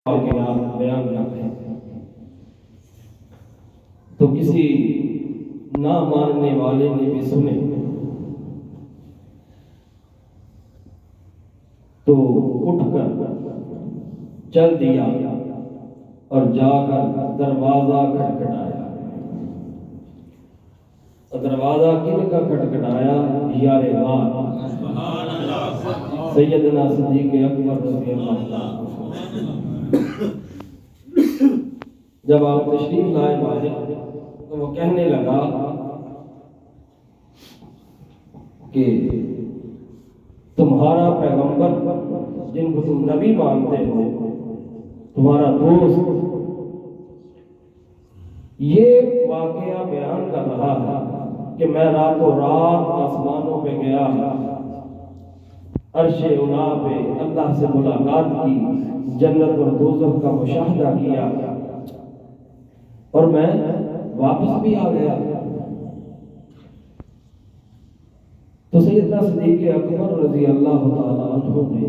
واقعات بیان کرتے ہیں تو کسی نہ ماننے والے نے بھی سنے تو اٹھ کر چل دیا اور جا کر دروازہ کھٹکھٹایا۔ دروازہ کن کا کھٹکھٹایا؟ یار غار سیدنا صدیق اکبر رضی اللہ عنہ۔ جب آپ تشریف لائے باہر تو وہ کہنے لگا کہ تمہارا پیغمبر جن کو تم نبی مانتے ہو، تمہارا دوست یہ واقعہ بیان کر رہا ہے کہ میں راتوں رات آسمانوں پہ گیا، عرش اولا پہ اللہ سے ملاقات کی، جنت اور دوزخ کا مشاہدہ کیا اور میں واپس بھی آ گیا۔ تو سیدنا صدیق اکبر رضی اللہ تعالیٰ عنہ نے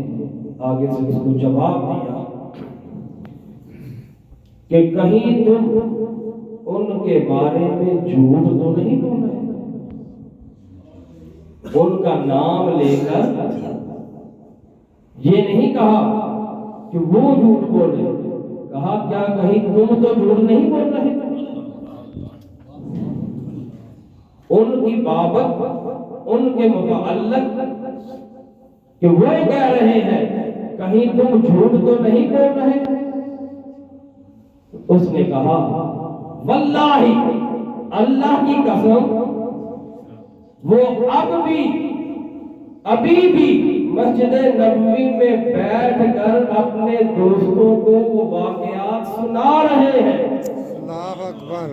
آگے سے اس کو جواب دیا کہ کہیں تم ان کے بارے میں جھوٹ تو نہیں بول رہے؟ ان کا نام لے کر یہ نہیں کہا کہ وہ جھوٹ بول رہے، کہا کیا کہیں تم تو جھوٹ نہیں بول رہے؟ ان کی بابت، ان کے متعلق کہ وہ کہہ رہے ہیں کہیں تم جھوٹ تو نہیں بول رہے؟ اس نے کہا واللہ اللہ کی قسم وہ ابھی بھی مسجد نبوی میں بیٹھ کر اپنے دوستوں کو وہ واقعات سنا رہے ہیں۔ اللہ اکبر،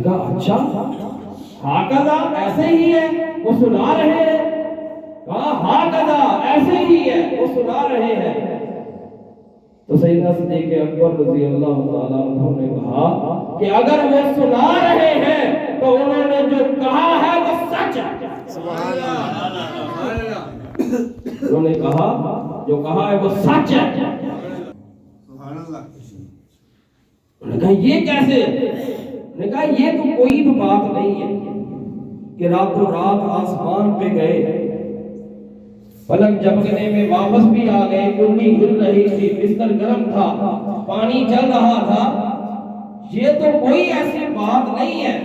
کہا اچھا ہاکذا ایسے ہی ہے وہ سنا رہے ہیں؟ کہا ہاکذا ایسے ہی ہے وہ سنا رہے ہیں۔ تو سیدنا صدیق اکبر رضی اللہ تعالیٰ عنہ نے کہا کہ اگر وہ سنا رہے ہیں تو انہوں نے جو کہا ہے وہ سچ ہے۔ سبحان اللہ، انہوں نے کہا جو کہا ہے وہ سچ ہے۔ سبحان اللہ۔ انہوں نے کہا یہ کیسے؟ انہوں نے کہا یہ تو کوئی بھی بات نہیں ہے کہ راتوں رات آسمان پہ گئے، پلک جھپکنے میں واپس بھی آ گئے، کنڈی ہل رہی تھی، بستر گرم تھا، پانی چل رہا تھا، یہ تو کوئی ایسی بات نہیں ہے۔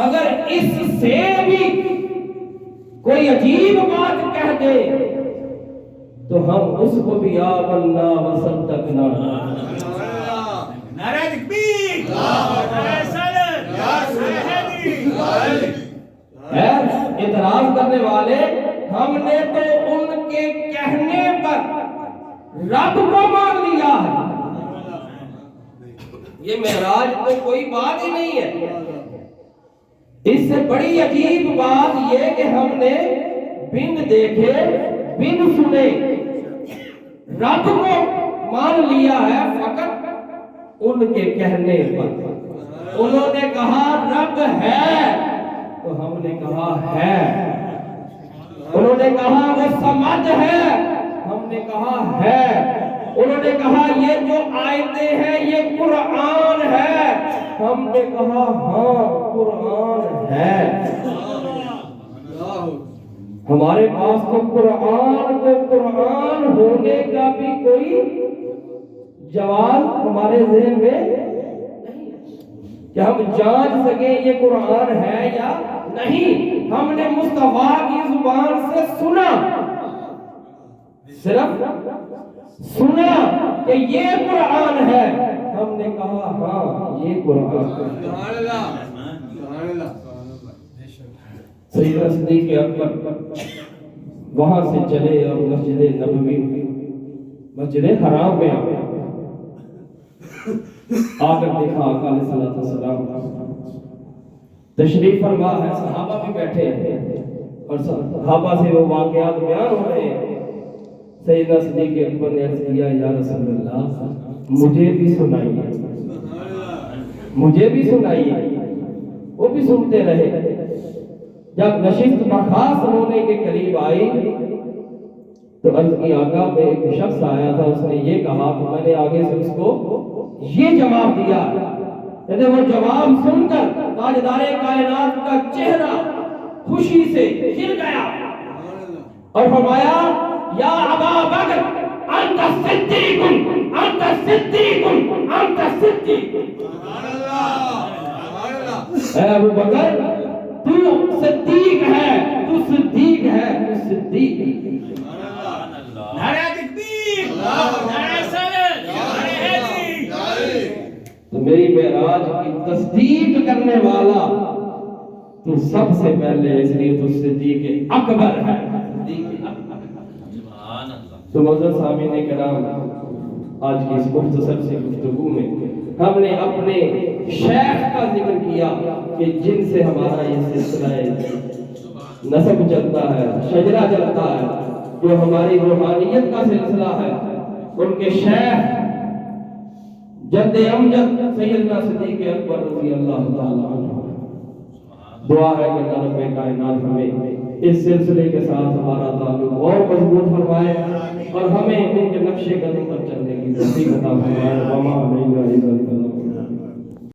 اگر اس سے بھی کوئی عجیب بات کہہ دے تو ہم اس کو بھی آمنا وصدقنا۔ نعرہ تکبیر، نعرہ رسالت، اعتراض کرنے والے ہم نے تو ان کے کہنے پر رب کو مان لیا ہے، یہ معراج تو کوئی بات ہی نہیں ہے۔ اس سے بڑی عجیب بات یہ کہ ہم نے بن دیکھے بن سنے رب کو مان لیا ہے فقط ان کے کہنے پر۔ انہوں نے کہا رب ہے تو ہم نے کہا ہے، انہوں نے کہا وہ سمجھ ہے، ہم نے کہا ہے، انہوں نے کہا یہ جو آیتیں ہیں یہ قرآن ہے، ہم نے کہا ہاں قرآن ہے۔ ہمارے پاس تو قرآن کو قرآن ہونے کا بھی کوئی جواب ہمارے ذہن میں نہیں کہ ہم جانچ سکیں یہ قرآن ہے یا نہیں۔ ہم نے مصطفیٰ کی زبان سے سنا، صرف سنا کہ یہ قرآن ہے، ہم نے کہا ہاں یہ قرآن ہے۔ سیدنا صدیق اکبر وہاں سے چلے اور مسجد نبوی مسجد حرام میں آ کر دیکھا آقا علیہ الصلوۃ والسلام تشریف فرما ہے، صحابہ بھی بیٹھے ہیں اور صحابہ سے وہ واقعات بیان ہو رہے ہیں۔ سیدنا صدیق اکبر نے عرض کیا یا رسول اللہ مجھے بھی سنائیے، مجھے بھی سنائیے۔ وہ بھی سنتے رہے۔ جب نشست برخاست ہونے کے قریب آئی تو عرض کی آقا میں ایک شخص آیا تھا، اس نے یہ کہا تو میں نے آگے سے اس کو یہ جواب دیا، کہتے وہ جواب سن کر تاجدار کائنات کا چہرہ خوشی سے کھل گیا اور فرمایا یا ابا بکر انت صدیق انت صدیق انت صدیق، اے ابو بکر تو صدیق ہے، تو صدیق ہے، تو صدیق ہے۔ نعرہ تکبیر، نعرہ رسالت، نعرہ حیدری۔ تو میری معراج کی تصدیق کرنے والا تو سب سے پہلے، اس لیے تو صدیق اکبر ہے، صدیق اکبر۔ تو معزز سامعین کرام، آج کی اس مختصر سی گفتگو میں ہم نے اپنے شیخ کا ذکر کیا کہ جن سے ہمارا یہ سلسلہ نسب چلتا ہے، شجرہ چلتا ہے، جو ہماری روحانیت کا سلسلہ ہے، ان کے شیخ جد امجد سیدنا صدیق اکبر رضی اللہ تعالی عنہ۔ دعا ہے کہ اللہ رب کائنات ہمیں اس سلسلے کے ساتھ ہمارا تعلق اور مضبوط فرمائے اور ہمیں ان کے نقش قدم پر چلنے کی توفیق عطا فرمائے۔ وما علینا الا البلاغ۔